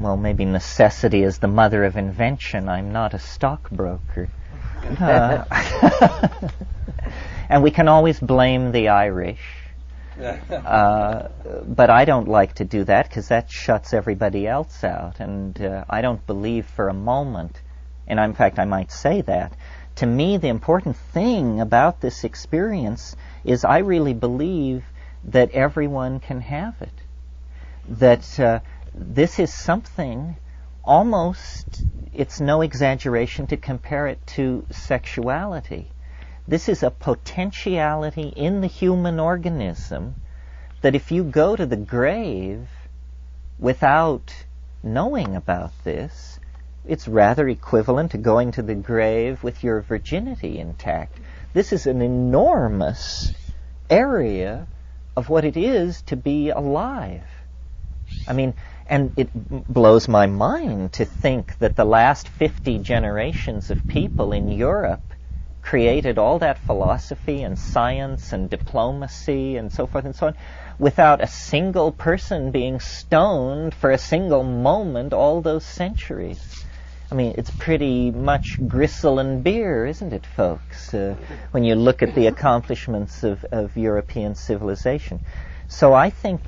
well, maybe necessity is the mother of invention. I'm not a stockbroker. And we can always blame the Irish. But I don't like to do that because that shuts everybody else out. And I don't believe for a moment, and in fact I might say that, to me the important thing about this experience is I really believe that everyone can have it. That this is something almost, it's no exaggeration to compare it to sexuality. This is a potentiality in the human organism that if you go to the grave without knowing about this, it's rather equivalent to going to the grave with your virginity intact. This is an enormous area of what it is to be alive. I mean, and it blows my mind to think that the last 50 generations of people in Europe created all that philosophy and science and diplomacy and so forth and so on without a single person being stoned for a single moment all those centuries. I mean, it's pretty much gristle and beer, isn't it, folks, when you look at the accomplishments of European civilization. So I think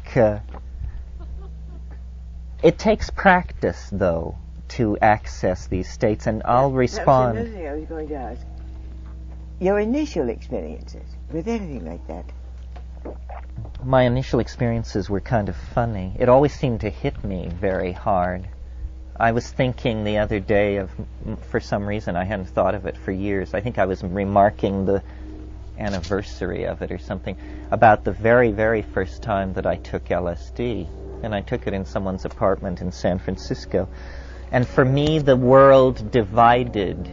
it takes practice, though, to access these states, and I'll respond. That was another thing I was going to ask. Your initial experiences, with anything like that? My initial experiences were kind of funny. It always seemed to hit me very hard. I was thinking the other day of, for some reason, I hadn't thought of it for years. I think I was remarking the anniversary of it or something, about the very, very first time that I took LSD. And I took it in someone's apartment in San Francisco. And for me, the world divided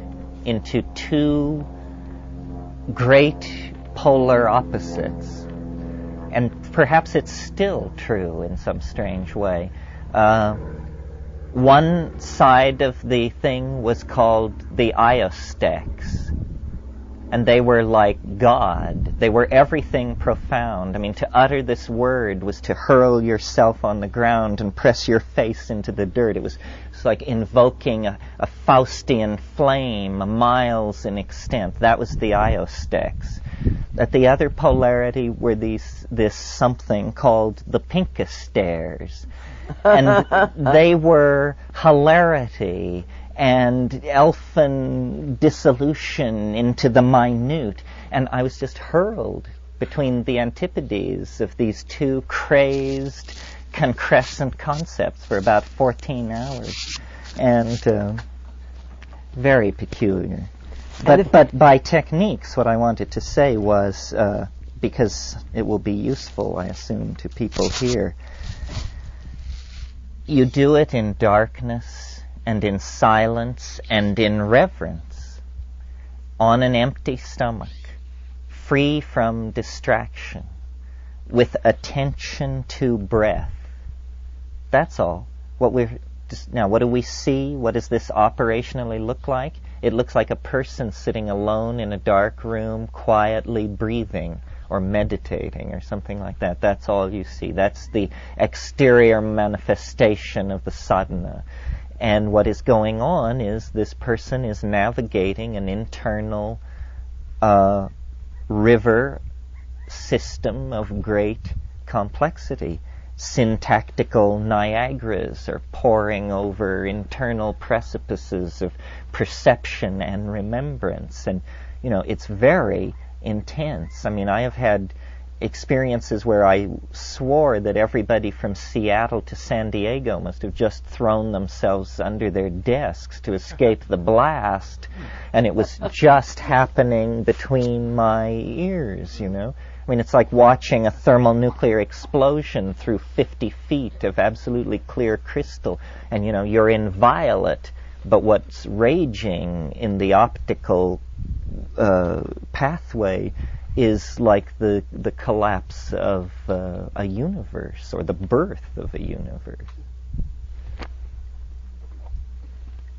into two great polar opposites. And perhaps it's still true in some strange way. One side of the thing was called the Iosteks, and they were like God. They were everything profound. I mean, to utter this word was to hurl yourself on the ground and press your face into the dirt. It was like invoking a Faustian flame, miles in extent. That was the Iosteks. At the other polarity were this something called the Pinkestairs. And they were hilarity and elfin dissolution into the minute. And I was just hurled between the antipodes of these two crazed, concrescent concepts for about 14 hours. And very peculiar. But by techniques, what I wanted to say was, because it will be useful, I assume, to people here, you do it in darkness and in silence and in reverence, on an empty stomach, free from distraction, with attention to breath. That's all. Now, what do we see? What does this operationally look like? It looks like a person sitting alone in a dark room, quietly breathing or meditating or something like that. That's all you see. That's the exterior manifestation of the sadhana. And what is going on is this person is navigating an internal river system of great complexity. Syntactical Niagaras are pouring over internal precipices of perception and remembrance. And, it's very intense. I mean, I have had experiences where I swore that everybody from Seattle to San Diego must have just thrown themselves under their desks to escape the blast, and it was just happening between my ears, I mean, it's like watching a thermonuclear explosion through 50 feet of absolutely clear crystal, and you're in violet, but what's raging in the optical pathway is like the collapse of a universe, or the birth of a universe.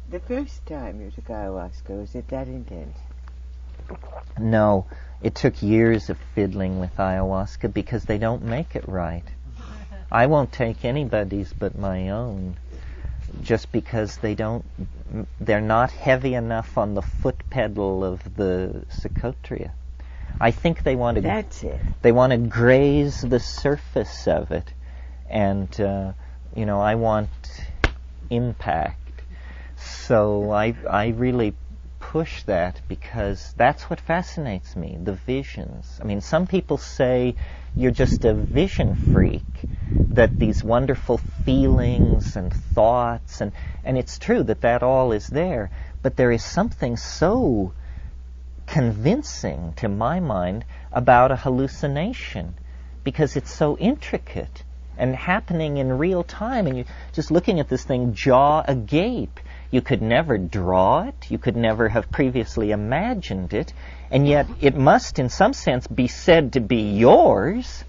The first time you took ayahuasca, was it that intense? No, it took years of fiddling with ayahuasca because they don't make it right. I won't take anybody's but my own. just because they're not heavy enough on the foot pedal of the Psychotria. I think they want to. That's it. They want to graze the surface of it, and I want impact. So I really push that because that's what fascinates me, the visions. I mean, some people say you're just a vision freak, that these wonderful feelings and thoughts, and it's true that all is there, but there is something so convincing to my mind about a hallucination because it's so intricate and happening in real time, and you're just looking at this thing jaw agape. You could never draw it, you could never have previously imagined it, and yet it must in some sense be said to be yours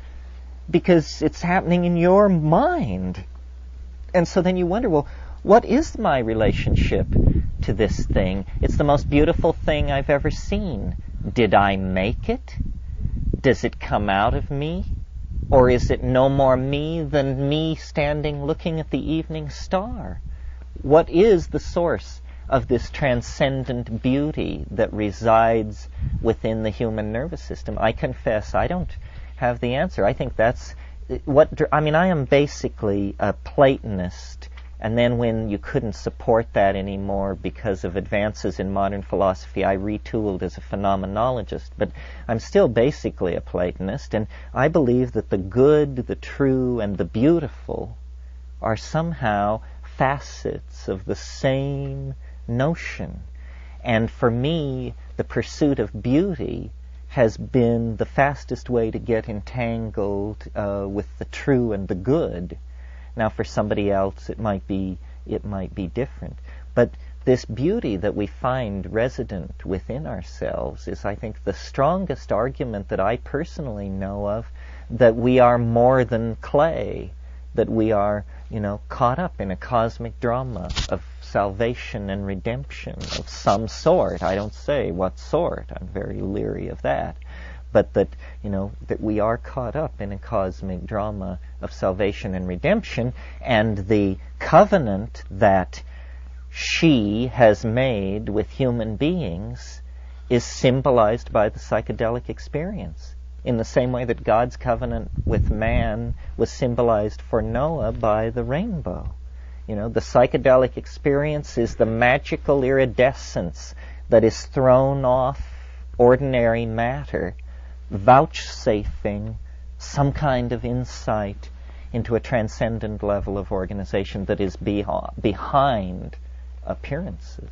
because it's happening in your mind. And so then you wonder, well, what is my relationship to this thing? It's the most beautiful thing I've ever seen. Did I make it? Does it come out of me? Or is it no more me than me standing looking at the evening star? What is the source of this transcendent beauty that resides within the human nervous system? I confess I don't have the answer. I think that's I am basically a Platonist, and then when you couldn't support that anymore because of advances in modern philosophy, I retooled as a phenomenologist. But I'm still basically a Platonist, and I believe that the good, the true, and the beautiful are somehow facets of the same notion. And for me, the pursuit of beauty has been the fastest way to get entangled with the true and the good. Now, for somebody else, it might be different. But this beauty that we find resident within ourselves is, I think, the strongest argument that I personally know of that we are more than clay, that we are, caught up in a cosmic drama of salvation and redemption of some sort. I don't say what sort. I'm very leery of that. But that we are caught up in a cosmic drama of salvation and redemption, and the covenant that she has made with human beings is symbolized by the psychedelic experience, in the same way that God's covenant with man was symbolized for Noah by the rainbow. The psychedelic experience is the magical iridescence that is thrown off ordinary matter, vouchsafing some kind of insight into a transcendent level of organization that is behind appearances.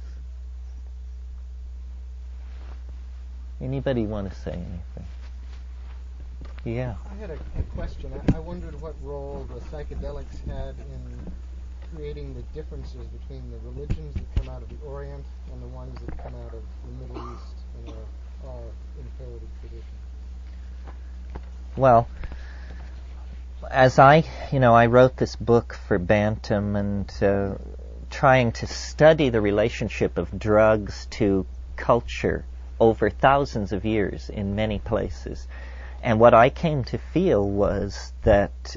Anybody want to say anything? Yeah. I had a question. I wondered what role the psychedelics had in creating the differences between the religions that come out of the Orient and the ones that come out of the Middle East and our imperative tradition. Well, as I wrote this book for Bantam and trying to study the relationship of drugs to culture over thousands of years in many places. And what I came to feel was that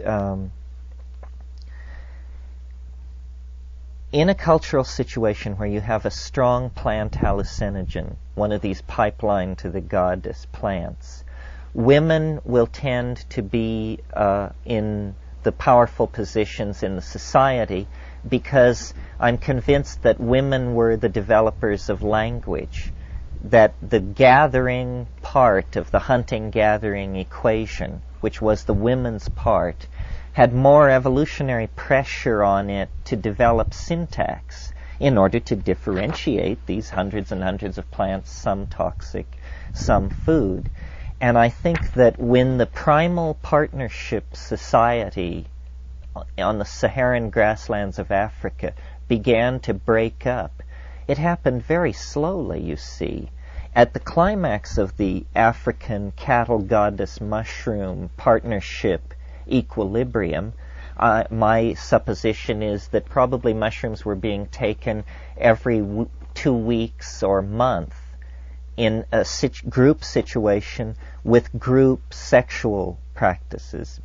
in a cultural situation where you have a strong plant hallucinogen, one of these pipeline to the goddess plants, women will tend to be in the powerful positions in the society because I'm convinced that women were the developers of language, that the gathering part of the hunting-gathering equation, which was the women's part, had more evolutionary pressure on it to develop syntax in order to differentiate these hundreds and hundreds of plants, some toxic, some food. And I think that when the primal partnership society on the Saharan grasslands of Africa began to break up, it happened very slowly, you see. At the climax of the African cattle goddess mushroom partnership equilibrium, my supposition is that probably mushrooms were being taken every 2 weeks or month in a group situation with group sexual practices.